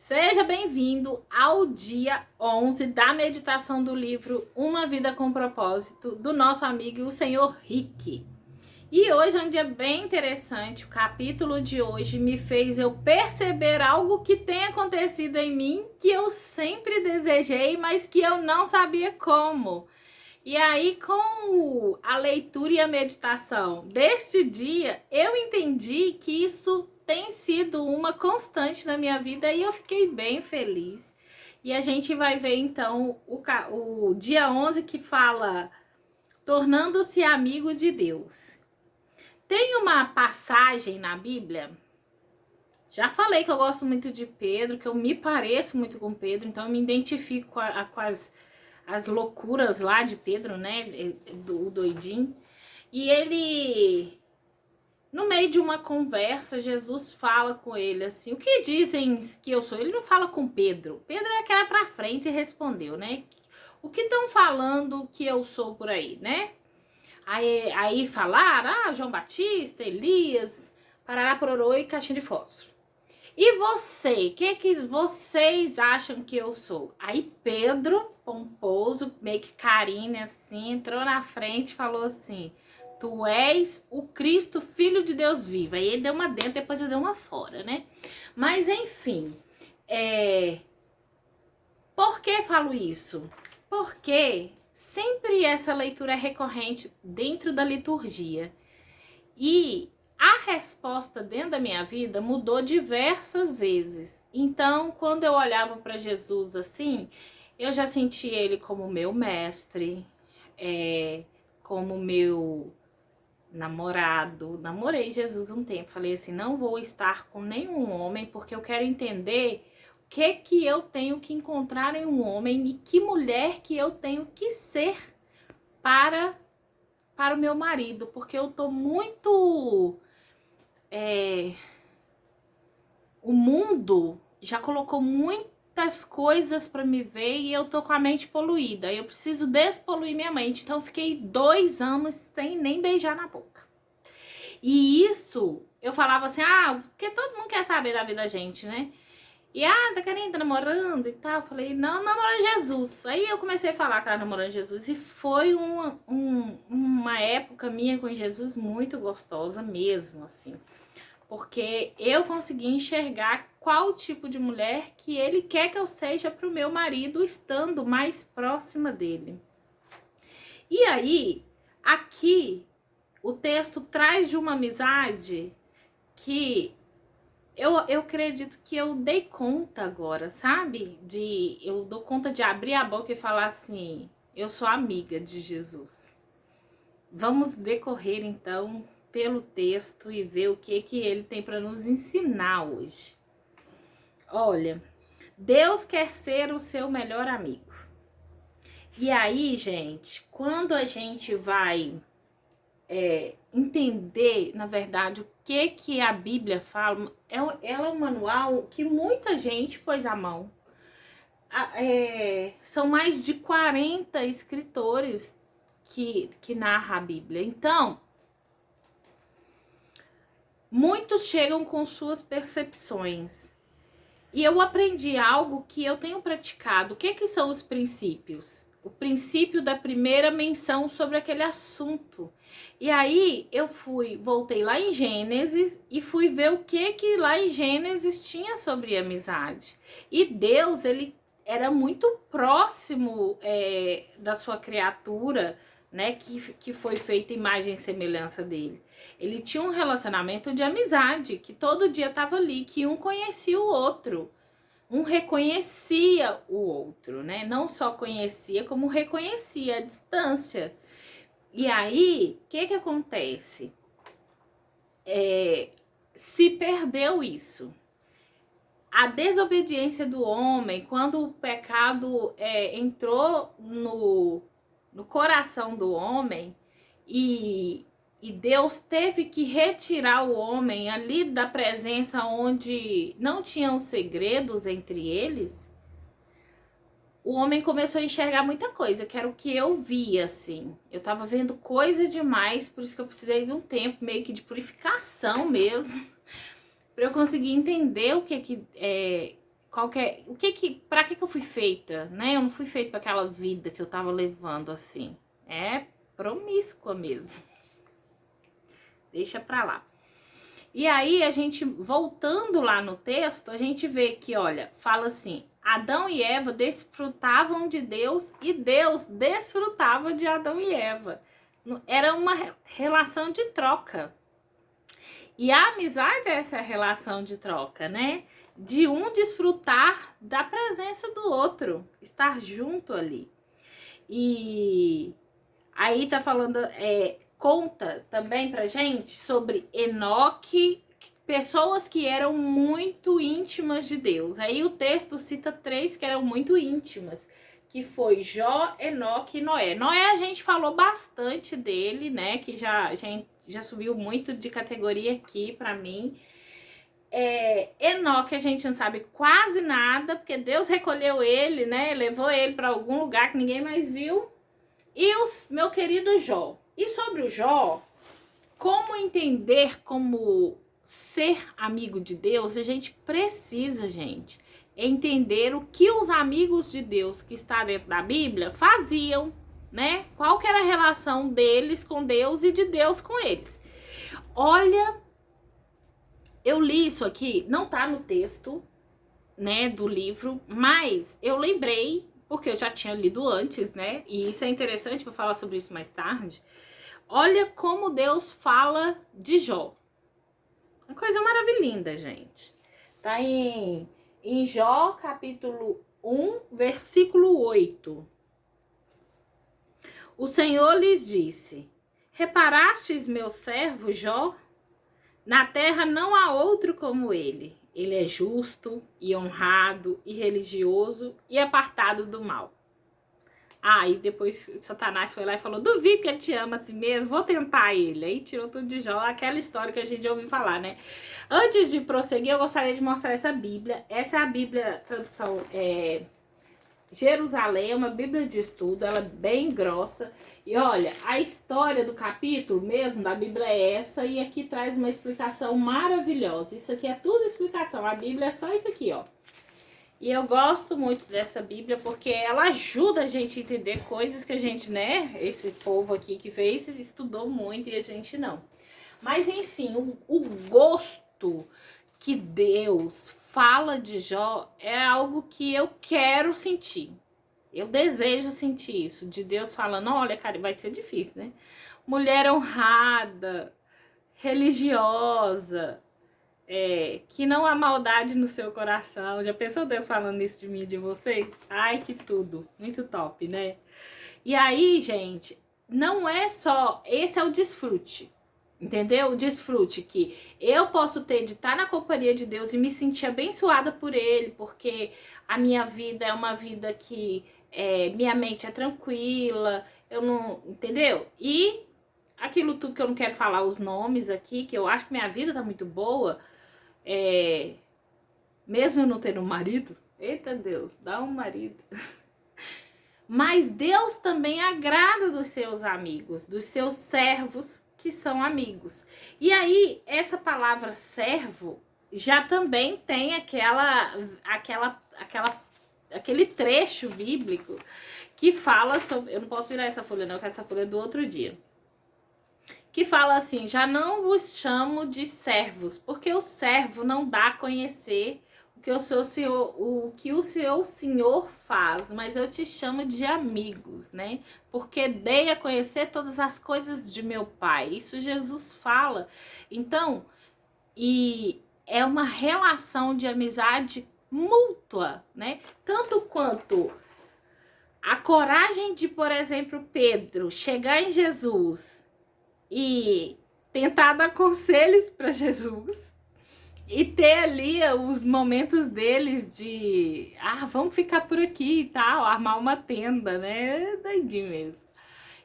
Seja bem-vindo ao dia 11 da meditação do livro Uma Vida com Propósito, do nosso amigo o Senhor Rick. E hoje é um dia bem interessante. O capítulo de hoje me fez eu perceber algo que tem acontecido em mim, que eu sempre desejei, mas que eu não sabia como. E aí, com a leitura e a meditação deste dia, eu entendi que isso tem sido uma constante na minha vida e eu fiquei bem feliz. E a gente vai ver então o dia 11 que fala tornando-se amigo de Deus. Tem uma passagem na Bíblia, já falei que eu gosto muito de Pedro, que eu me pareço muito com Pedro, então eu me identifico com as loucuras lá de Pedro, né, do doidinho. E ele, no meio de uma conversa, Jesus fala com ele assim, o que dizem que eu sou? Ele não fala com Pedro. Pedro é aquela pra frente e respondeu, né? O que estão falando que eu sou por aí, né? Aí falaram, João Batista, Elias, Parará Pororô e Caixinha de Fósforo. E você, o que vocês acham que eu sou? Aí Pedro, pomposo, meio que carinho assim, entrou na frente e falou assim, tu és o Cristo, Filho de Deus vivo. Aí ele deu uma dentro, depois ele deu uma fora, né? Mas enfim, por que falo isso? Porque sempre essa leitura é recorrente dentro da liturgia. E a resposta dentro da minha vida mudou diversas vezes. Então, quando eu olhava para Jesus assim, eu já sentia ele como meu mestre, como meu namorado. Namorei Jesus um tempo, falei assim, não vou estar com nenhum homem porque eu quero entender o que eu tenho que encontrar em um homem e que mulher que eu tenho que ser para o meu marido, porque eu tô muito... o mundo já colocou muitas coisas para me ver e eu tô com a mente poluída. Eu preciso despoluir minha mente. Então eu fiquei 2 anos sem nem beijar na boca. E isso, eu falava assim, porque todo mundo quer saber da vida da gente, né? E, tá querendo, tá namorando e tal. Eu falei, não, namorando Jesus. Aí eu comecei a falar que tava namorando Jesus. E foi uma época minha com Jesus muito gostosa mesmo, assim. Porque eu consegui enxergar qual tipo de mulher que ele quer que eu seja pro meu marido, estando mais próxima dele. E aí, aqui, o texto traz de uma amizade que eu acredito que eu dei conta agora, sabe? Eu dou conta de abrir a boca e falar assim, eu sou amiga de Jesus. Vamos decorrer então pelo texto e ver o que ele tem para nos ensinar hoje. Olha, Deus quer ser o seu melhor amigo. E aí, gente, quando a gente vai entender, na verdade, o que a Bíblia fala, ela é um manual que muita gente pôs à mão. São mais de 40 escritores que narram a Bíblia. Então, muitos chegam com suas percepções. E eu aprendi algo que eu tenho praticado. O que são os princípios? O princípio da primeira menção sobre aquele assunto. E aí eu voltei lá em Gênesis e fui ver o que lá em Gênesis tinha sobre amizade. E Deus, ele era muito próximo da sua criatura, né, que foi feita imagem e semelhança dele. Ele tinha um relacionamento de amizade, que todo dia estava ali, que um conhecia o outro. Um reconhecia o outro, né? Não só conhecia, como reconhecia a distância. E aí, o que acontece? Se perdeu isso. A desobediência do homem, quando o pecado entrou no coração do homem e Deus teve que retirar o homem ali da presença onde não tinham segredos entre eles, o homem começou a enxergar muita coisa, que era o que eu via, assim. Eu tava vendo coisa demais, por isso que eu precisei de um tempo meio que de purificação mesmo, para eu conseguir entender Pra que eu fui feita, né? Eu não fui feita para aquela vida que eu tava levando assim. É promíscua mesmo. Deixa pra lá. E aí, a gente, voltando lá no texto, a gente vê que, olha, fala assim, Adão e Eva desfrutavam de Deus e Deus desfrutava de Adão e Eva. Era uma relação de troca. E a amizade é essa relação de troca, né? De um desfrutar da presença do outro, estar junto ali. E aí tá falando, conta também pra gente sobre Enoque, pessoas que eram muito íntimas de Deus. Aí o texto cita 3 que eram muito íntimas, que foi Jó, Enoque e Noé. Noé a gente falou bastante dele, né, que já subiu muito de categoria aqui pra mim. Enoque a gente não sabe quase nada, porque Deus recolheu ele, né, levou ele pra algum lugar que ninguém mais viu. E meu querido Jó. E sobre o Jó, como entender como ser amigo de Deus, a gente precisa, gente, entender o que os amigos de Deus que está dentro da Bíblia faziam, né? Qual que era a relação deles com Deus e de Deus com eles. Olha, eu li isso aqui, não tá no texto, né, do livro, mas eu lembrei, porque eu já tinha lido antes, né? E isso é interessante, vou falar sobre isso mais tarde. Olha como Deus fala de Jó. Uma coisa maravilhosa, gente. Tá em Jó, capítulo 1, versículo 8. O Senhor lhes disse: reparastes meu servo Jó? Na terra não há outro como ele. Ele é justo e honrado e religioso e apartado do mal. E depois Satanás foi lá e falou, duvido que ele te ama assim mesmo, vou tentar ele. Aí tirou tudo de Jó, aquela história que a gente já ouviu falar, né? Antes de prosseguir, eu gostaria de mostrar essa Bíblia. Essa é a Bíblia, tradução Jerusalém, é uma Bíblia de estudo, ela é bem grossa. E olha, a história do capítulo mesmo da Bíblia é essa, e aqui traz uma explicação maravilhosa. Isso aqui é tudo explicação, a Bíblia é só isso aqui, ó. E eu gosto muito dessa Bíblia porque ela ajuda a gente a entender coisas que a gente, né, esse povo aqui que fez, estudou muito e a gente não. Mas enfim, o gosto que Deus fala de Jó é algo que eu quero sentir. Eu desejo sentir isso, de Deus falando, olha, cara, vai ser difícil, né? Mulher honrada, religiosa, que não há maldade no seu coração. Já pensou Deus falando isso de mim e de você? Ai, que tudo. Muito top, né? E aí, gente, não é só... Esse é o desfrute, entendeu? O desfrute que eu posso ter de estar na companhia de Deus e me sentir abençoada por Ele, porque a minha vida é uma vida que minha mente é tranquila, eu não... Entendeu? E aquilo tudo que eu não quero falar os nomes aqui, que eu acho que minha vida tá muito boa... mesmo eu não tendo um marido, eita Deus, dá um marido. Mas Deus também agrada dos seus amigos, dos seus servos que são amigos. E aí, essa palavra servo já também tem aquele trecho bíblico que fala sobre... Eu não posso virar essa folha não, porque essa folha é do outro dia. Que fala assim, já não vos chamo de servos, porque o servo não dá a conhecer o que o seu senhor faz, mas eu te chamo de amigos, né? Porque dei a conhecer todas as coisas de meu pai. Isso Jesus fala. Então, e é uma relação de amizade mútua, né? Tanto quanto a coragem de, por exemplo, Pedro chegar em Jesus e tentar dar conselhos para Jesus e ter ali os momentos deles de vamos ficar por aqui e tal, armar uma tenda, né? Doidinho mesmo.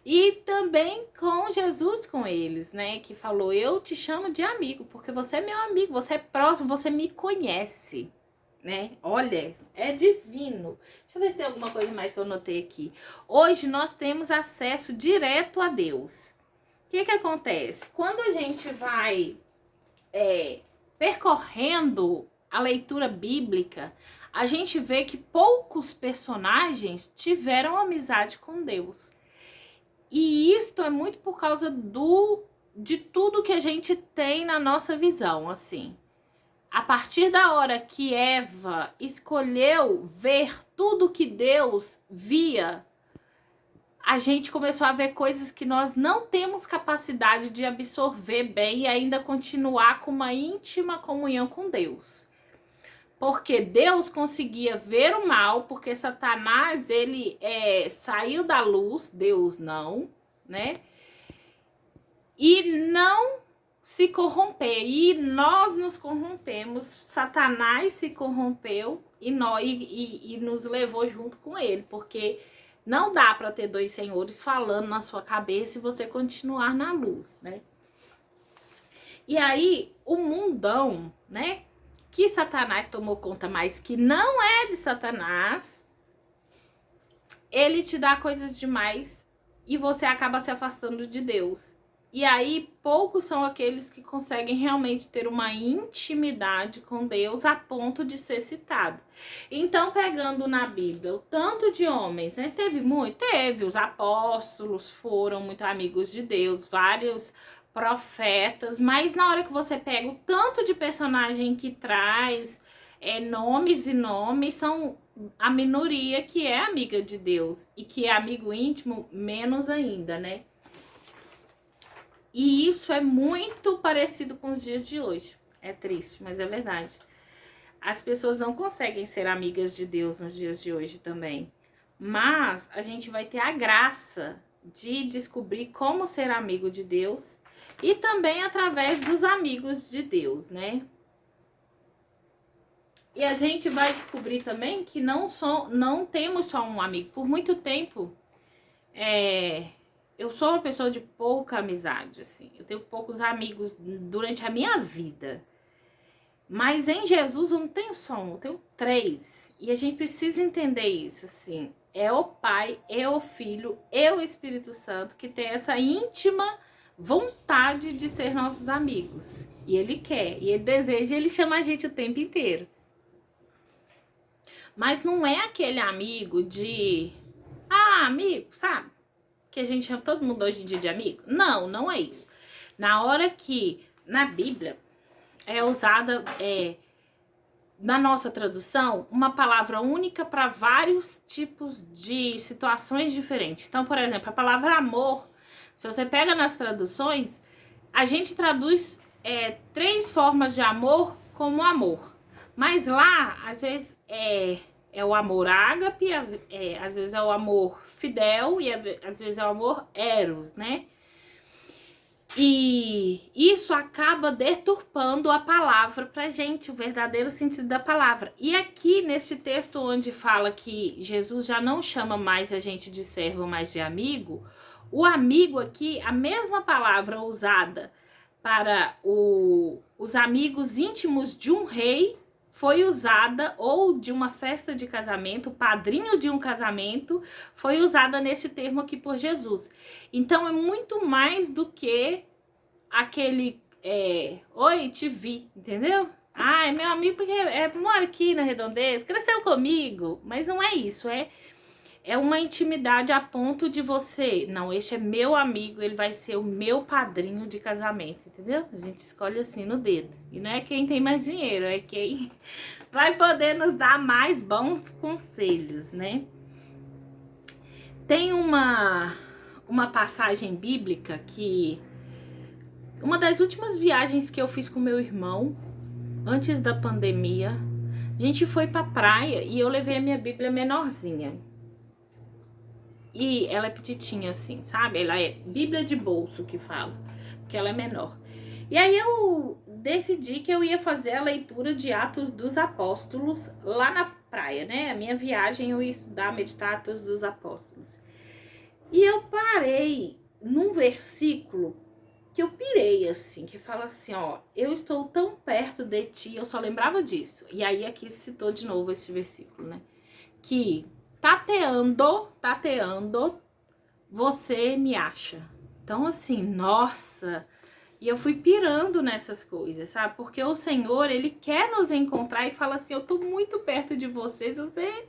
E também com Jesus com eles, né? Que falou, eu te chamo de amigo, porque você é meu amigo, você é próximo, você me conhece, né? Olha, é divino. Deixa eu ver se tem alguma coisa mais que eu notei aqui. Hoje nós temos acesso direto a Deus. O que acontece? Quando a gente vai percorrendo a leitura bíblica, a gente vê que poucos personagens tiveram amizade com Deus. E isto é muito por causa de tudo que a gente tem na nossa visão, assim. A partir da hora que Eva escolheu ver tudo que Deus via, a gente começou a ver coisas que nós não temos capacidade de absorver bem e ainda continuar com uma íntima comunhão com Deus. Porque Deus conseguia ver o mal, porque Satanás, ele saiu da luz, Deus não, né? E não se corromper. E nós nos corrompemos, Satanás se corrompeu e nos levou junto com ele, porque não dá para ter dois senhores falando na sua cabeça e você continuar na luz, né? E aí, o mundão, né? Que Satanás tomou conta, mas que não é de Satanás, ele te dá coisas demais e você acaba se afastando de Deus. E aí, poucos são aqueles que conseguem realmente ter uma intimidade com Deus a ponto de ser citado. Então, pegando na Bíblia o tanto de homens, né? Teve muito? Teve. Os apóstolos foram muito amigos de Deus, vários profetas, mas na hora que você pega o tanto de personagem que traz, nomes e nomes, são a minoria que é amiga de Deus e que é amigo íntimo, menos ainda, né? E isso é muito parecido com os dias de hoje. É triste, mas é verdade. As pessoas não conseguem ser amigas de Deus nos dias de hoje também. Mas a gente vai ter a graça de descobrir como ser amigo de Deus e também através dos amigos de Deus, né? E a gente vai descobrir também que não temos só um amigo. Por muito tempo, eu sou uma pessoa de pouca amizade, assim. Eu tenho poucos amigos durante a minha vida. Mas em Jesus eu não tenho só um, eu tenho 3. E a gente precisa entender isso, assim. É o Pai, é o Filho, é o Espírito Santo que tem essa íntima vontade de ser nossos amigos. E Ele quer, e Ele deseja, e Ele chama a gente o tempo inteiro. Mas não é aquele amigo de... Ah, amigo, sabe? Que a gente chama todo mundo hoje em dia de amigo. Não, não é isso. Na hora que, na Bíblia, é usada, na nossa tradução, uma palavra única para vários tipos de situações diferentes. Então, por exemplo, a palavra amor, se você pega nas traduções, a gente traduz 3 formas de amor como amor. Mas lá, às vezes, é o amor ágape, às vezes é o amor fidel e às vezes é o amor eros, né? E isso acaba deturpando a palavra pra gente, o verdadeiro sentido da palavra. E aqui, neste texto onde fala que Jesus já não chama mais a gente de servo, mas de amigo, o amigo aqui, a mesma palavra usada para os amigos íntimos de um rei, foi usada, ou de uma festa de casamento, o padrinho de um casamento, foi usada nesse termo aqui por Jesus. Então é muito mais do que aquele oi, te vi, entendeu? Ah, é meu amigo porque mora aqui na Redondeza, cresceu comigo, mas não é isso, é uma intimidade a ponto de você, não, este é meu amigo, ele vai ser o meu padrinho de casamento, entendeu? A gente escolhe assim no dedo. E não é quem tem mais dinheiro, é quem vai poder nos dar mais bons conselhos, né? Tem uma passagem bíblica que... Uma das últimas viagens que eu fiz com meu irmão, antes da pandemia, a gente foi pra praia e eu levei a minha Bíblia menorzinha. E ela é petitinha assim, sabe? Ela é Bíblia de bolso que fala, porque ela é menor. E aí eu decidi que eu ia fazer a leitura de Atos dos Apóstolos lá na praia, né? A minha viagem eu ia estudar, meditar Atos dos Apóstolos. E eu parei num versículo que eu pirei, assim, que fala assim, ó, eu estou tão perto de ti, eu só lembrava disso. E aí aqui citou de novo esse versículo, né? Que tateando, você me acha. Então, assim, nossa, E eu fui pirando nessas coisas, sabe? Porque o Senhor, Ele quer nos encontrar e fala assim, eu tô muito perto de você, se você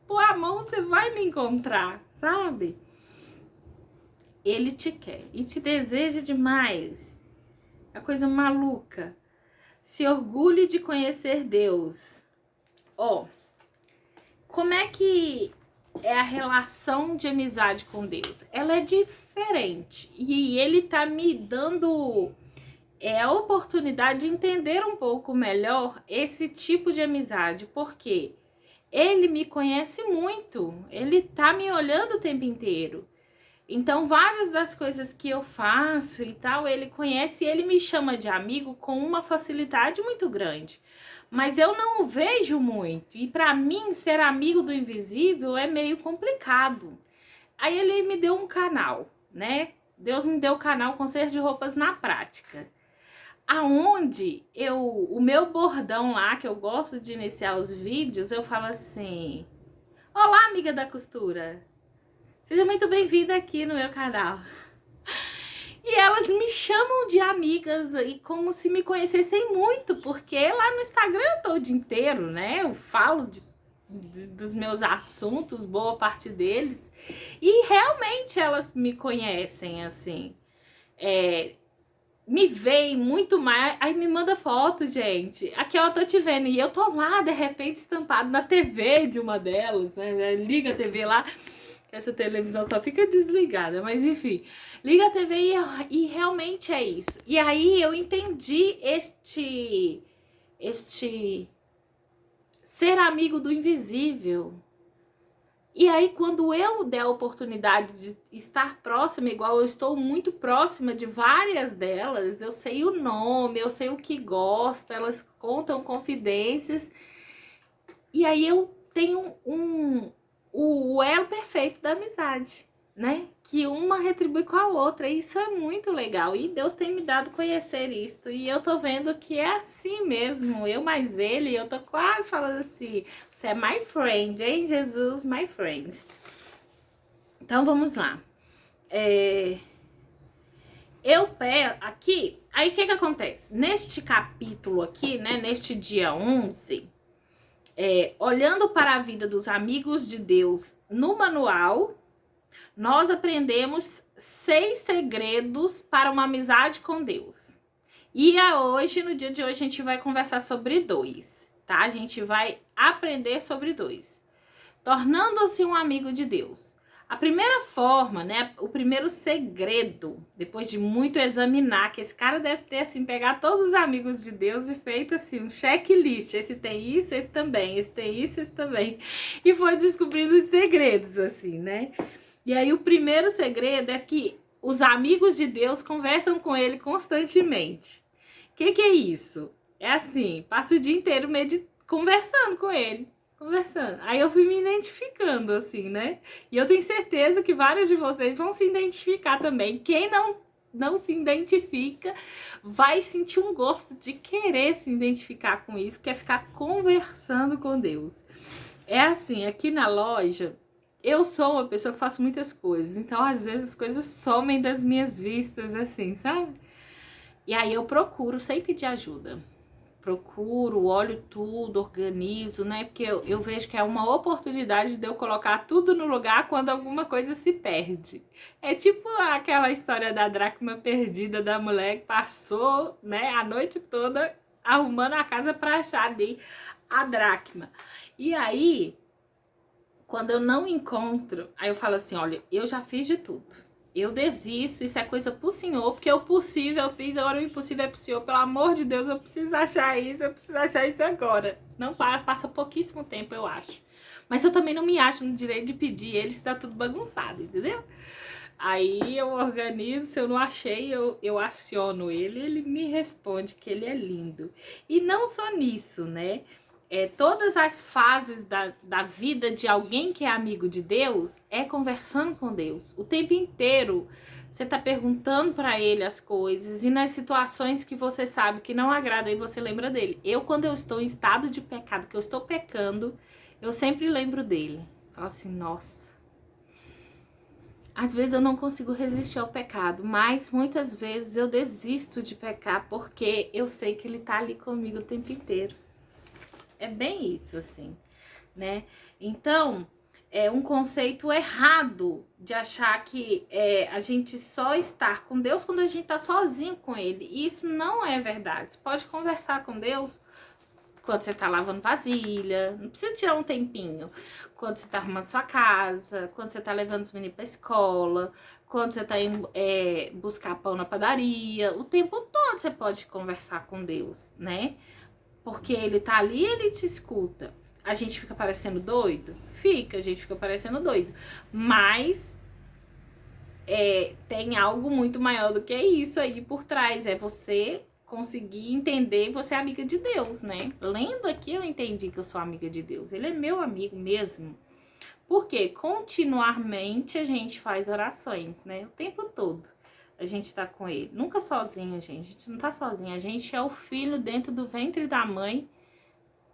pôr a mão, você vai me encontrar, sabe? Ele te quer e te deseja demais. A coisa maluca. Se orgulhe de conhecer Deus. Ó, como é que é a relação de amizade com Deus? Ela é diferente. E Ele tá me dando a oportunidade de entender um pouco melhor esse tipo de amizade. Porque Ele me conhece muito. Ele tá me olhando o tempo inteiro. Então, várias das coisas que eu faço e tal, ele conhece e ele me chama de amigo com uma facilidade muito grande. Mas eu não o vejo muito. E para mim, ser amigo do invisível é meio complicado. Aí ele me deu um canal, né? Deus me deu o canal Conserto de Roupas na Prática. Aonde o meu bordão lá, que eu gosto de iniciar os vídeos, eu falo assim: olá, amiga da costura. Seja muito bem-vinda aqui no meu canal. E elas me chamam de amigas e como se me conhecessem muito, porque lá no Instagram eu tô o dia inteiro, né? Eu falo dos meus assuntos, boa parte deles. E realmente elas me conhecem, assim. Me veem muito mais. Aí me manda foto, gente. Aqui eu tô te vendo. E eu tô lá, de repente, estampado na TV de uma delas, né? Liga a TV lá. Essa televisão só fica desligada, mas enfim, liga a TV e realmente é isso. E aí eu entendi este ser amigo do invisível. E aí quando eu der a oportunidade de estar próxima, igual eu estou muito próxima de várias delas, eu sei o nome, eu sei o que gosta, elas contam confidências. E aí eu tenho o elo perfeito da amizade, né? Que uma retribui com a outra. E isso é muito legal. E Deus tem me dado conhecer isto. E eu tô vendo que é assim mesmo. Eu mais ele, eu tô quase falando assim: você é my friend, hein, Jesus, my friend. Então vamos lá. Eu pego aqui. Aí o que acontece? Neste capítulo aqui, né? Neste dia 11. Olhando para a vida dos amigos de Deus no manual, nós aprendemos 6 segredos para uma amizade com Deus. E hoje, no dia de hoje, a gente vai conversar sobre 2, tá? A gente vai aprender sobre 2. Tornando-se um amigo de Deus. A primeira forma, né, o primeiro segredo, depois de muito examinar, que esse cara deve ter, assim, pegar todos os amigos de Deus e feito, assim, um checklist. Esse tem isso, esse também, esse tem isso, esse também. E foi descobrindo os segredos, assim, né? E aí o primeiro segredo é que os amigos de Deus conversam com ele constantemente. O que é isso? É assim, passa o dia inteiro conversando com ele. Conversando. Aí eu fui me identificando, assim, né? E eu tenho certeza que vários de vocês vão se identificar também. Quem não se identifica vai sentir um gosto de querer se identificar com isso, que é ficar conversando com Deus. É assim, aqui na loja, eu sou uma pessoa que faço muitas coisas. Então, às vezes, as coisas somem das minhas vistas, assim, sabe? E aí eu procuro sem pedir ajuda. Procuro, olho tudo, organizo, né? Porque eu vejo que é uma oportunidade de eu colocar tudo no lugar quando alguma coisa se perde. É tipo aquela história da dracma perdida da mulher que passou, né, a noite toda arrumando a casa para achar ali a dracma. E aí, quando eu não encontro, aí eu falo assim, olha, eu já fiz de tudo. Eu desisto, isso é coisa pro Senhor, porque o possível eu fiz, agora o impossível é pro Senhor. Pelo amor de Deus, eu preciso achar isso, eu preciso achar isso agora. Não passa pouquíssimo tempo, eu acho. Mas eu também não me acho no direito de pedir ele se tá tudo bagunçado, entendeu? Aí eu organizo, se eu não achei, eu aciono ele, ele me responde que ele é lindo. E não só nisso, né? Todas as fases da vida de alguém que é amigo de Deus é conversando com Deus. O tempo inteiro você tá perguntando para ele as coisas e nas situações que você sabe que não agrada, aí você lembra dele. Quando eu estou em estado de pecado, que eu estou pecando, eu sempre lembro dele. Falo assim, nossa. Às vezes eu não consigo resistir ao pecado, mas muitas vezes eu desisto de pecar porque eu sei que ele tá ali comigo o tempo inteiro. É bem isso, assim, né? Então, é um conceito errado de achar que a gente só está com Deus quando a gente tá sozinho com Ele. E isso não é verdade. Você pode conversar com Deus quando você tá lavando vasilha, não precisa tirar um tempinho. Quando você tá arrumando sua casa, quando você tá levando os meninos pra escola, quando você tá indo buscar pão na padaria, o tempo todo você pode conversar com Deus, né? Porque ele tá ali e ele te escuta. A gente fica parecendo doido? Fica, a gente fica parecendo doido. Mas tem algo muito maior do que isso aí por trás. É você conseguir entender, você é amiga de Deus, né? Lendo aqui eu entendi que eu sou amiga de Deus. Ele é meu amigo mesmo. Porque continuamente a gente faz orações, né? O tempo todo a gente tá com ele. Nunca sozinho, gente. A gente não tá sozinho. A gente é o filho dentro do ventre da mãe,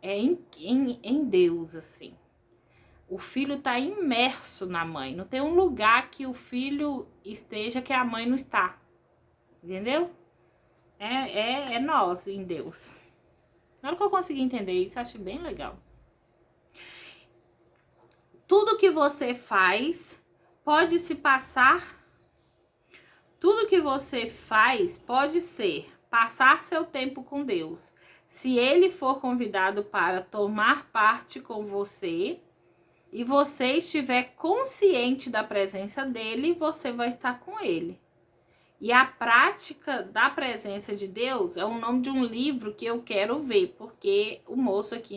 em Deus, assim. O filho tá imerso na mãe. Não tem um lugar que o filho esteja que a mãe não está. Entendeu? É nós em Deus. Na hora que eu consegui entender isso, eu achei bem legal. Tudo que você faz pode se passar. Tudo que você faz pode ser passar seu tempo com Deus. Se ele for convidado para tomar parte com você e você estiver consciente da presença dele, você vai estar com ele. E a prática da presença de Deus é o nome de um livro que eu quero ver, porque o moço aqui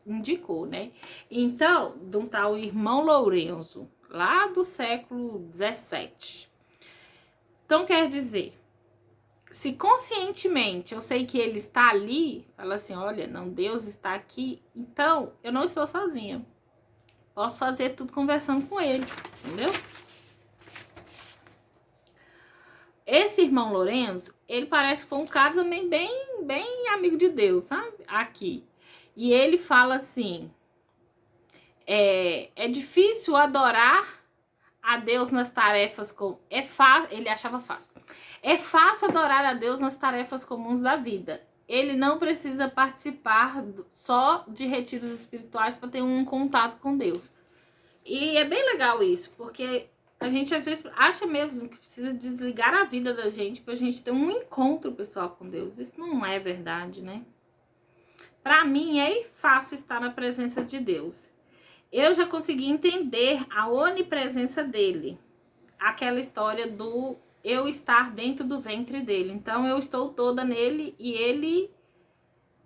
indicou, né? Então, de um tal Irmão Lourenço, lá do século XVII. Então, quer dizer, se conscientemente eu sei que ele está ali, fala assim, olha, não, Deus está aqui, então eu não estou sozinha. Posso fazer tudo conversando com ele, entendeu? Esse Irmão Lourenço, ele parece que foi um cara também bem amigo de Deus, sabe? Aqui. E ele fala assim, é difícil adorar a Deus nas tarefas ele achava fácil. É fácil adorar a Deus nas tarefas comuns da vida. Ele não precisa participar só de retiros espirituais para ter um contato com Deus. E é bem legal isso, porque a gente às vezes acha mesmo que precisa desligar a vida da gente pra gente ter um encontro pessoal com Deus. Isso não é verdade, né? Pra mim é fácil estar na presença de Deus. Eu já consegui entender a onipresença dele. Aquela história do eu estar dentro do ventre dele. Então eu estou toda nele e ele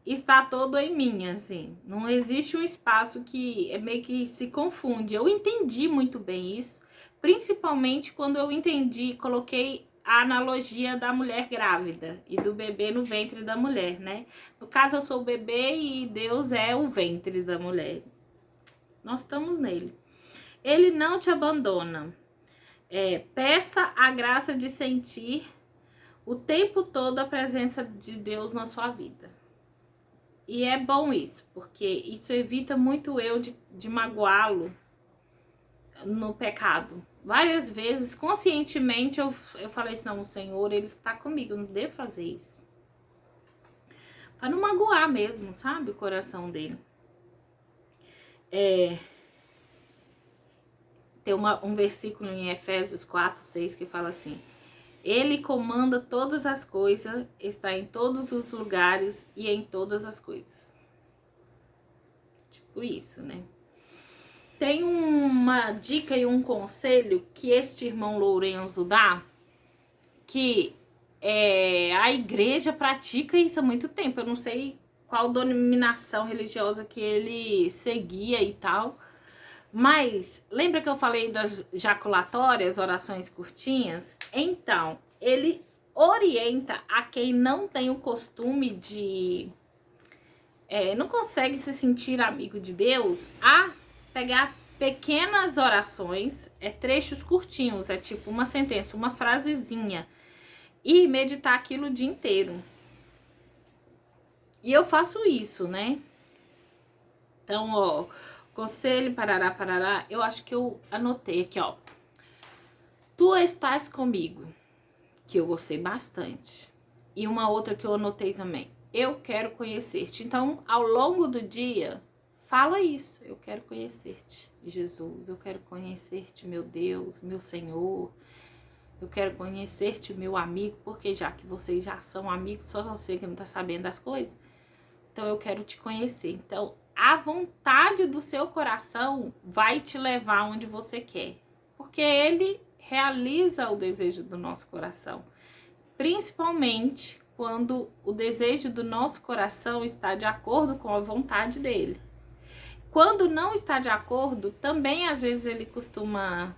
está todo em mim, assim. Não existe um espaço que meio que se confunde. Eu entendi muito bem isso, principalmente quando eu coloquei a analogia da mulher grávida e do bebê no ventre da mulher, né? No caso, eu sou o bebê e Deus é o ventre da mulher. Nós estamos nele. Ele não te abandona. Peça a graça de sentir o tempo todo a presença de Deus na sua vida. E é bom isso, porque isso evita muito eu de magoá-lo no pecado. Várias vezes, conscientemente, eu falei assim, não, o Senhor, ele está comigo, eu não devo fazer isso. Para não magoar mesmo, sabe, o coração dele. Tem um versículo em Efésios 4:6 que fala assim, ele comanda todas as coisas, está em todos os lugares e em todas as coisas. Tipo isso, né? Tem uma dica e um conselho que este irmão Lourenço dá, que a igreja pratica isso há muito tempo. Eu não sei qual denominação religiosa que ele seguia e tal, mas lembra que eu falei das jaculatórias, orações curtinhas? Então, ele orienta a quem não tem o costume de... não consegue se sentir amigo de Deus, a pegar pequenas orações, trechos curtinhos, tipo uma sentença, uma frasezinha, e meditar aquilo o dia inteiro. E eu faço isso, né? Então, ó, conselho, parará, parará, eu acho que eu anotei aqui, ó. Tu estás comigo, que eu gostei bastante. E uma outra que eu anotei também. Eu quero conhecer-te. Então, ao longo do dia, fala isso. Eu quero conhecer-te, Jesus. Eu quero conhecer-te, meu Deus, meu Senhor. Eu quero conhecer-te, meu amigo. Porque já que vocês já são amigos, só você que não tá sabendo das coisas. Então, eu quero te conhecer. Então, a vontade do seu coração vai te levar onde você quer. Porque ele realiza o desejo do nosso coração. Principalmente quando o desejo do nosso coração está de acordo com a vontade dele. Quando não está de acordo, também às vezes ele costuma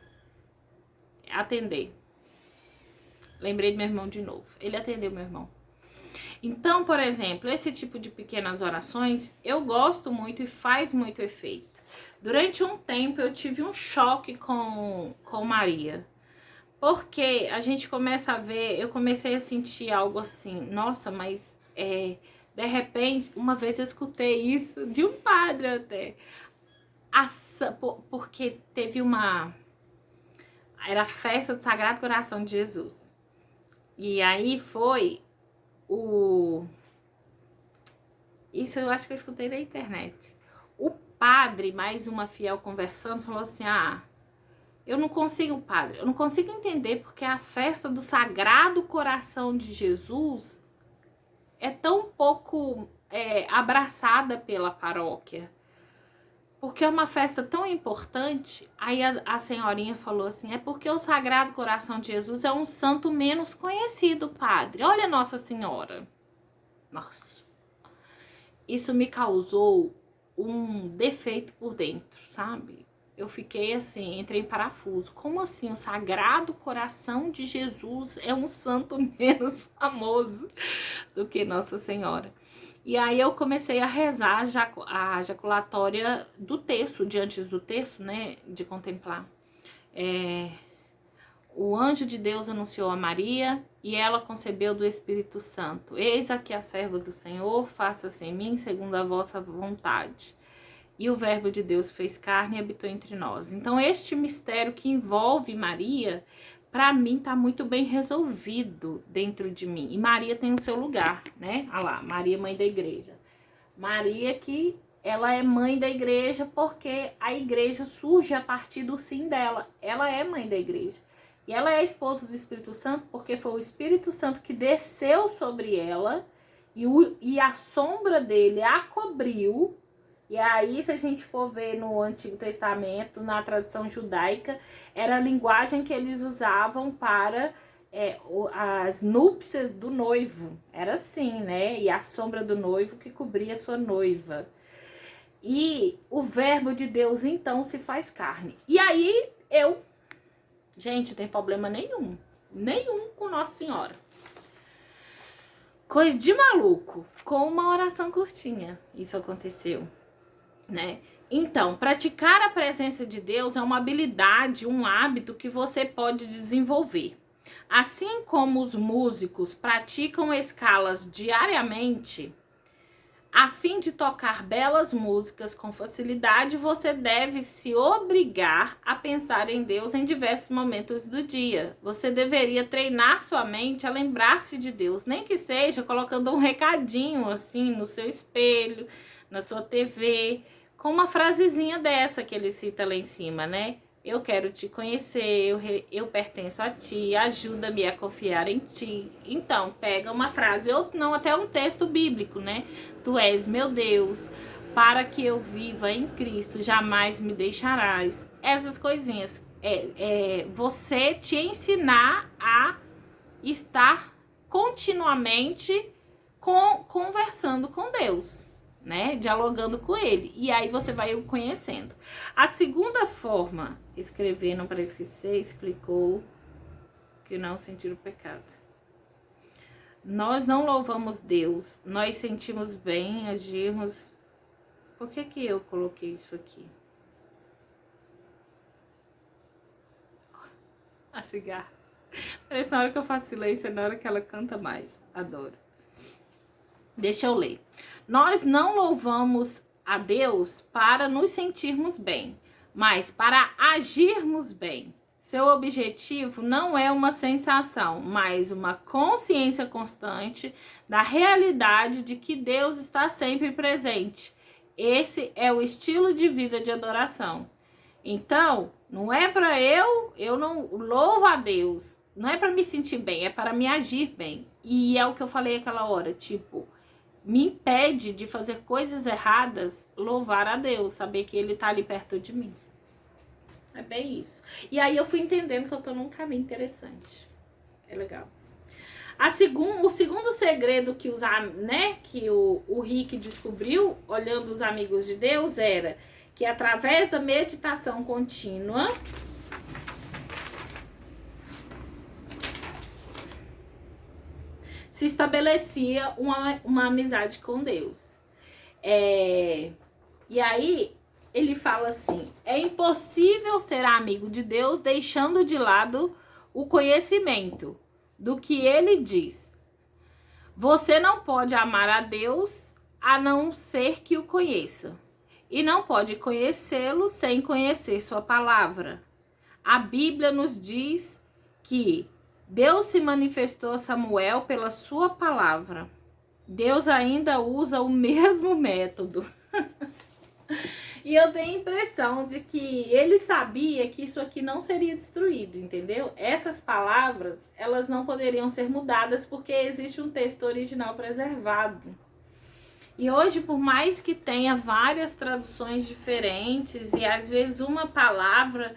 atender. Lembrei do meu irmão de novo. Ele atendeu meu irmão. Então, por exemplo, esse tipo de pequenas orações eu gosto muito e faz muito efeito. Durante um tempo eu tive um choque com Maria. Porque a gente começa a ver, eu comecei a sentir algo assim, nossa, mas de repente, uma vez eu escutei isso de um padre até. Porque teve era a festa do Sagrado Coração de Jesus. E aí foi isso eu acho que eu escutei na internet. O padre, mais uma fiel conversando, falou assim, eu não consigo, padre, eu não consigo entender porque a festa do Sagrado Coração de Jesus é tão pouco abraçada pela paróquia. Porque é uma festa tão importante. Aí a senhorinha falou assim, é porque o Sagrado Coração de Jesus é um santo menos conhecido, padre. Olha Nossa Senhora. Nossa. Isso me causou um defeito por dentro, sabe? Eu fiquei assim, entrei em parafuso. Como assim? O Sagrado Coração de Jesus é um santo menos famoso do que Nossa Senhora. E aí eu comecei a rezar a jaculatória do terço, de antes do terço, né? De contemplar. O anjo de Deus anunciou a Maria e ela concebeu do Espírito Santo. Eis aqui a serva do Senhor, faça-se em mim segundo a vossa vontade. E o verbo de Deus fez carne e habitou entre nós. Então, este mistério que envolve Maria, para mim, tá muito bem resolvido dentro de mim. E Maria tem o seu lugar, né? Olha lá, Maria, mãe da igreja. Maria que ela é mãe da igreja porque a igreja surge a partir do sim dela. Ela é mãe da igreja. E ela é esposa do Espírito Santo porque foi o Espírito Santo que desceu sobre ela e a sombra dele a cobriu. E aí, se a gente for ver no Antigo Testamento, na tradição judaica, era a linguagem que eles usavam para as núpcias do noivo. Era assim, né? E a sombra do noivo que cobria sua noiva. E o verbo de Deus, então, se faz carne. E aí, gente, não tem problema nenhum. Nenhum com Nossa Senhora. Coisa de maluco. Com uma oração curtinha. Isso aconteceu. Né? Então, praticar a presença de Deus é uma habilidade, um hábito que você pode desenvolver. Assim como os músicos praticam escalas diariamente, a fim de tocar belas músicas com facilidade, você deve se obrigar a pensar em Deus em diversos momentos do dia. Você deveria treinar sua mente a lembrar-se de Deus, nem que seja colocando um recadinho assim no seu espelho, na sua TV, com uma frasezinha dessa que ele cita lá em cima, né? Eu quero te conhecer, eu pertenço a ti, ajuda-me a confiar em ti. Então, pega uma frase, ou não, até um texto bíblico, né? Tu és meu Deus, para que eu viva em Cristo, jamais me deixarás. Essas coisinhas. Você te ensinar a estar continuamente conversando com Deus, né? Dialogando com ele. E aí você vai o conhecendo. A segunda forma, escrever não para esquecer, explicou que não sentir o pecado. Nós não louvamos Deus, nós sentimos bem, agirmos. Por que eu coloquei isso aqui? A cigarra. Parece na hora que eu faço silêncio, é na hora que ela canta mais. Adoro. Deixa eu ler. Nós não louvamos a Deus para nos sentirmos bem, mas para agirmos bem. Seu objetivo não é uma sensação, mas uma consciência constante da realidade de que Deus está sempre presente. Esse é o estilo de vida de adoração. Então, não é para eu não louvo a Deus, não é para me sentir bem, é para me agir bem. E é o que eu falei aquela hora, tipo, me impede de fazer coisas erradas, louvar a Deus, saber que Ele tá ali perto de mim. É bem isso. E aí eu fui entendendo que eu tô num caminho interessante. É legal. O segundo segredo que o Rick descobriu, olhando os amigos de Deus, era que através da meditação contínua, se estabelecia uma amizade com Deus. E aí ele fala assim: é impossível ser amigo de Deus deixando de lado o conhecimento do que ele diz. Você não pode amar a Deus a não ser que o conheça. E não pode conhecê-lo sem conhecer sua palavra. A Bíblia nos diz que Deus se manifestou a Samuel pela sua palavra. Deus ainda usa o mesmo método. E eu tenho a impressão de que ele sabia que isso aqui não seria destruído, entendeu? Essas palavras, elas não poderiam ser mudadas porque existe um texto original preservado. E hoje, por mais que tenha várias traduções diferentes e às vezes uma palavra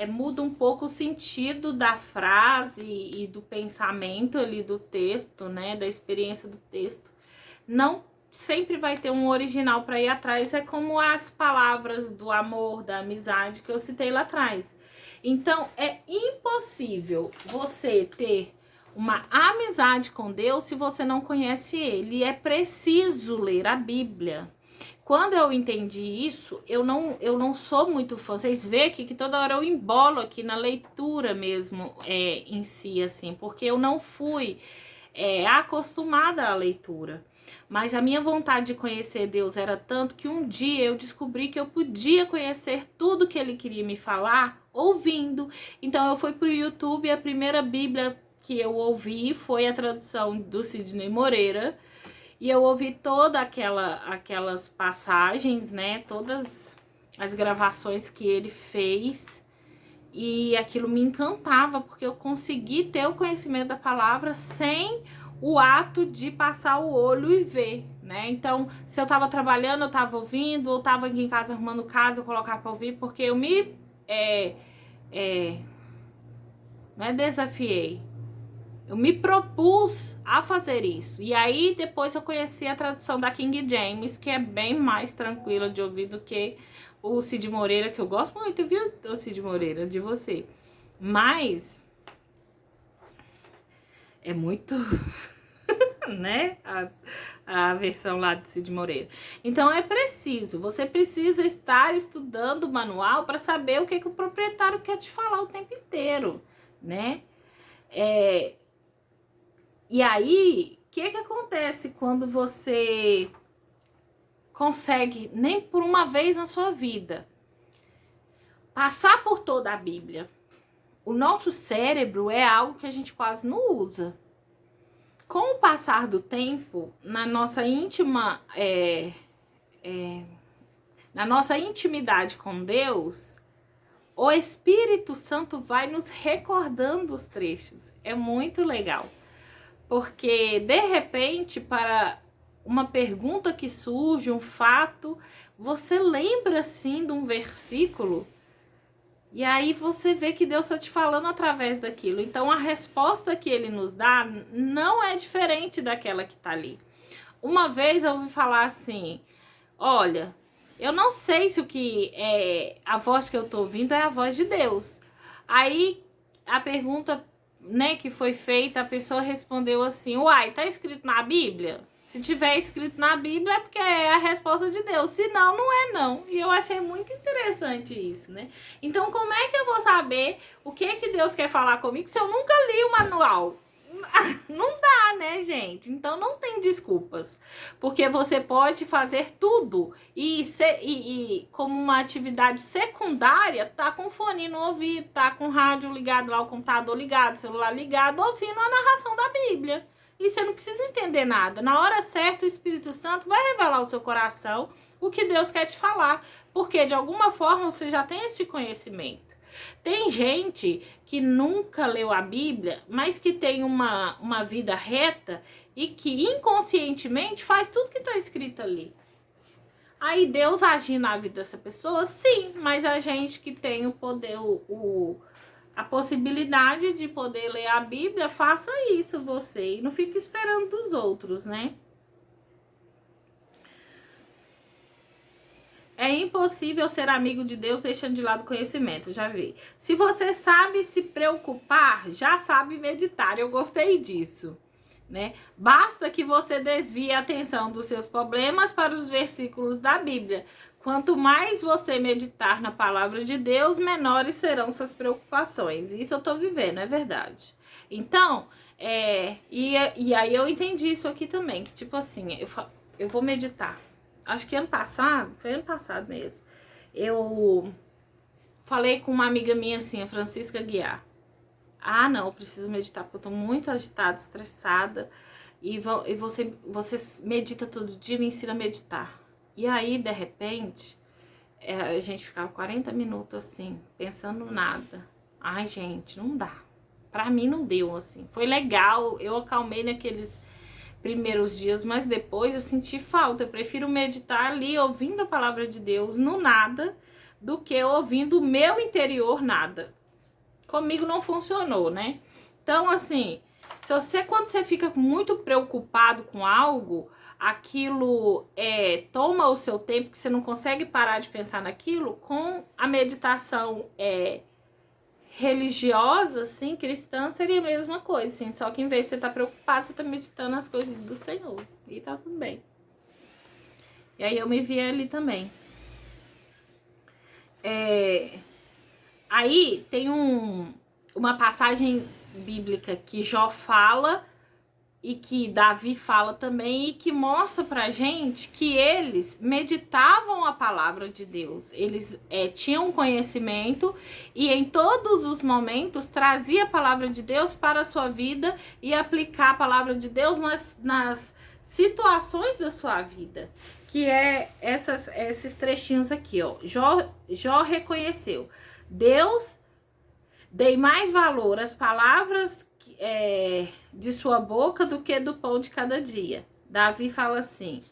muda um pouco o sentido da frase e do pensamento ali do texto, né, da experiência do texto, não sempre vai ter um original para ir atrás. É como as palavras do amor, da amizade que eu citei lá atrás. Então, é impossível você ter uma amizade com Deus se você não conhece Ele. E é preciso ler a Bíblia. Quando eu entendi isso, eu não sou muito fã. Vocês veem aqui que toda hora eu embolo aqui na leitura mesmo em si, assim, porque eu não fui acostumada à leitura. Mas a minha vontade de conhecer Deus era tanto que um dia eu descobri que eu podia conhecer tudo que Ele queria me falar ouvindo. Então eu fui pro YouTube e a primeira Bíblia que eu ouvi foi a tradução do Sidney Moreira. E eu ouvi todas aquelas passagens, né? Todas as gravações que ele fez. E aquilo me encantava, porque eu consegui ter o conhecimento da palavra sem o ato de passar o olho e ver, né? Então, se eu tava trabalhando, eu tava ouvindo, ou tava aqui em casa arrumando casa, eu colocava pra ouvir, porque eu me não é desafiei, eu me propus a fazer isso. E aí, depois eu conheci a tradução da King James, que é bem mais tranquila de ouvir do que o Cid Moreira, que eu gosto muito, viu, o Cid Moreira, de você. Mas é muito, né, a versão lá de Cid Moreira. Então é preciso, você precisa estar estudando o manual para saber o que o proprietário quer te falar o tempo inteiro, né? E aí, o que acontece quando você consegue, nem por uma vez na sua vida, passar por toda a Bíblia? O nosso cérebro é algo que a gente quase não usa. Com o passar do tempo, na nossa intimidade com Deus, o Espírito Santo vai nos recordando os trechos. É muito legal. Porque, de repente, para uma pergunta que surge, um fato, você lembra, assim, de um versículo, e aí você vê que Deus está te falando através daquilo. Então, a resposta que Ele nos dá não é diferente daquela que está ali. Uma vez eu ouvi falar assim: olha, eu não sei se o que a voz que eu estou ouvindo é a voz de Deus. Aí, a pergunta, né, que foi feita, a pessoa respondeu assim: uai, tá escrito na Bíblia? Se tiver escrito na Bíblia é porque é a resposta de Deus, se não, não é não. E eu achei muito interessante isso, né? Então, como é que eu vou saber o que Deus quer falar comigo se eu nunca li o manual? Não dá, né, gente? Então não tem desculpas. Porque você pode fazer tudo e como uma atividade secundária, tá com fone no ouvido, tá com o rádio ligado lá, o computador ligado, o celular ligado, ouvindo a narração da Bíblia. E você não precisa entender nada. Na hora certa, o Espírito Santo vai revelar ao seu coração o que Deus quer te falar. Porque de alguma forma você já tem esse conhecimento. Tem gente que nunca leu a Bíblia, mas que tem uma vida reta e que inconscientemente faz tudo que está escrito ali. Aí Deus agir na vida dessa pessoa, sim, mas a gente que tem o poder, a possibilidade de poder ler a Bíblia, faça isso você e não fique esperando dos outros, né? É impossível ser amigo de Deus deixando de lado o conhecimento, já vi. Se você sabe se preocupar, já sabe meditar. Eu gostei disso, né? Basta que você desvie a atenção dos seus problemas para os versículos da Bíblia. Quanto mais você meditar na palavra de Deus, menores serão suas preocupações. Isso eu tô vivendo, é verdade. Então, e aí eu entendi isso aqui também, que tipo assim, eu vou meditar. Acho que foi ano passado mesmo. Eu falei com uma amiga minha assim, a Francisca Guiar. Ah, não, eu preciso meditar porque eu tô muito agitada, estressada. E você medita todo dia, me ensina a meditar. E aí, de repente, a gente ficava 40 minutos assim, pensando nada. Ai, gente, não dá. Pra mim não deu, assim. Foi legal, eu acalmei naqueles primeiros dias, mas depois eu senti falta. Eu prefiro meditar ali, ouvindo a palavra de Deus no nada, do que ouvindo o meu interior nada. Comigo não funcionou, né? Então, assim, quando você fica muito preocupado com algo, aquilo toma o seu tempo, que você não consegue parar de pensar naquilo, com a meditação religiosa, assim, cristã, seria a mesma coisa, assim, só que em vez de você estar preocupado, você está meditando as coisas do Senhor, e tá tudo bem. E aí eu me vi ali também. Aí tem uma passagem bíblica que Jó fala e que Davi fala também, e que mostra pra gente que eles meditavam a palavra de Deus, eles tinham conhecimento e em todos os momentos trazia a palavra de Deus para a sua vida e aplicar a palavra de Deus nas situações da sua vida, que esses trechinhos aqui, ó. Jó reconheceu: Deus, dei mais valor às palavras de sua boca do que do pão de cada dia. Davi fala assim: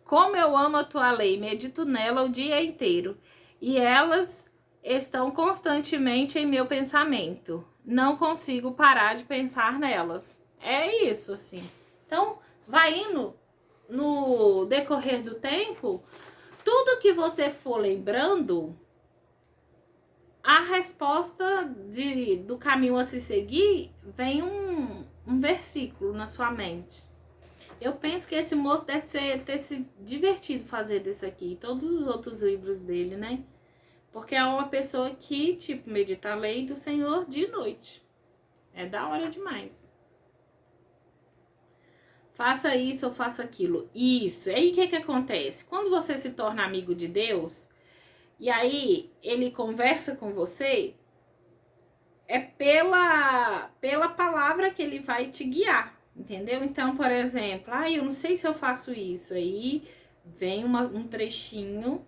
como eu amo a tua lei, medito nela o dia inteiro, e elas estão constantemente em meu pensamento. Não consigo parar de pensar nelas. É isso, assim. Então, vai indo no decorrer do tempo, tudo que você for lembrando, a resposta do caminho a se seguir, vem um versículo na sua mente. Eu penso que esse moço deve ter se divertido fazer isso aqui, todos os outros livros dele, né? Porque é uma pessoa que, tipo, medita a lei do Senhor dia e noite. É da hora demais. Faça isso ou faça aquilo. Isso. E aí o que acontece? Quando você se torna amigo de Deus, e aí ele conversa com você, é pela palavra que ele vai te guiar, entendeu? Então, por exemplo, eu não sei se eu faço isso. Aí vem um trechinho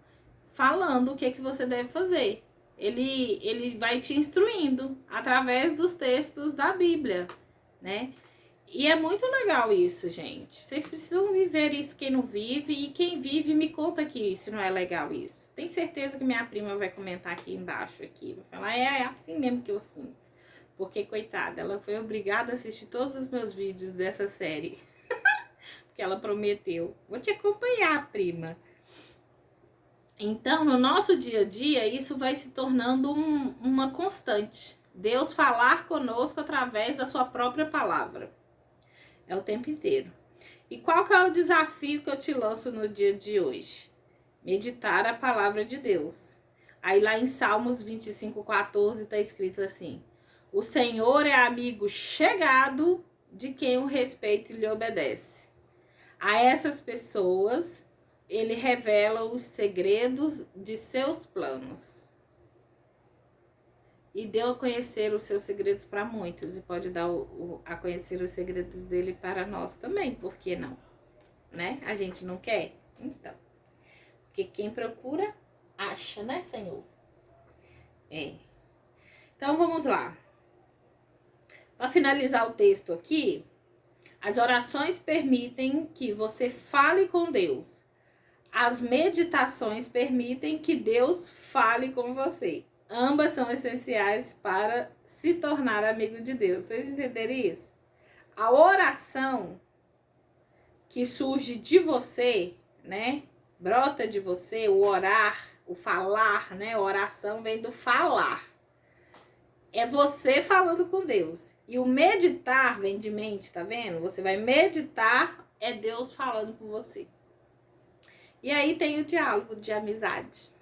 falando o que você deve fazer. Ele vai te instruindo através dos textos da Bíblia, né? E é muito legal isso, gente. Vocês precisam viver isso, quem não vive. E quem vive, me conta aqui se não é legal isso. Tenho certeza que minha prima vai comentar aqui embaixo. Vai falar, é assim mesmo que eu sinto. Porque, coitada, ela foi obrigada a assistir todos os meus vídeos dessa série. Porque ela prometeu. Vou te acompanhar, prima. Então, no nosso dia a dia, isso vai se tornando uma constante. Deus falar conosco através da sua própria palavra. É o tempo inteiro. E qual que é o desafio que eu te lanço no dia de hoje? Meditar a palavra de Deus. Aí lá em Salmos 25:14 tá escrito assim: O Senhor é amigo chegado de quem o respeita e lhe obedece. A essas pessoas, ele revela os segredos de seus planos. E deu a conhecer os seus segredos para muitos. E pode dar a conhecer os segredos dele para nós também. Por que não? Né? A gente não quer? Então. Porque quem procura, acha, né, Senhor? Então, vamos lá. Para finalizar o texto aqui, as orações permitem que você fale com Deus. As meditações permitem que Deus fale com você. Ambas são essenciais para se tornar amigo de Deus. Vocês entenderam isso? A oração que surge de você, né? Brota de você, o orar, o falar, né? Oração vem do falar. É você falando com Deus. E o meditar vem de mente, tá vendo? Você vai meditar, é Deus falando com você. E aí tem o diálogo de amizade.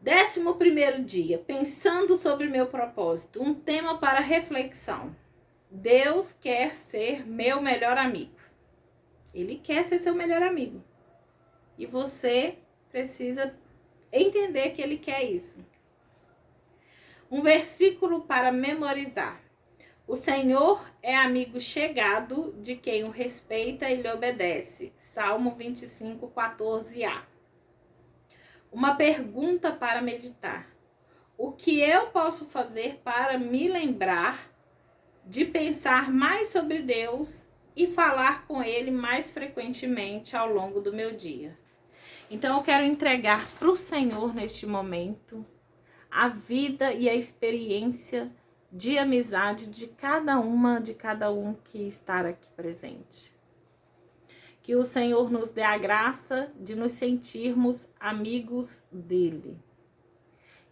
11º dia, pensando sobre meu propósito, um tema para reflexão. Deus quer ser meu melhor amigo. Ele quer ser seu melhor amigo. E você precisa entender que ele quer isso. Um versículo para memorizar. O Senhor é amigo chegado de quem o respeita e lhe obedece. Salmo 25, 14a. Uma pergunta para meditar. O que eu posso fazer para me lembrar de pensar mais sobre Deus e falar com Ele mais frequentemente ao longo do meu dia? Então eu quero entregar para o Senhor neste momento a vida e a experiência de amizade de cada um que está aqui presente. Que o Senhor nos dê a graça de nos sentirmos amigos dele.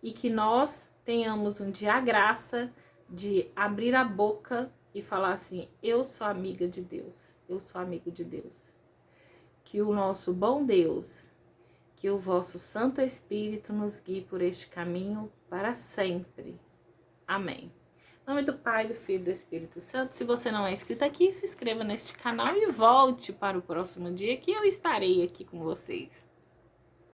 E que nós tenhamos um dia a graça de abrir a boca e falar assim: eu sou amiga de Deus, eu sou amigo de Deus. Que o nosso bom Deus, que o vosso Santo Espírito nos guie por este caminho para sempre. Amém. Em nome do Pai, do Filho e do Espírito Santo. Se você não é inscrito aqui, se inscreva neste canal e volte para o próximo dia que eu estarei aqui com vocês.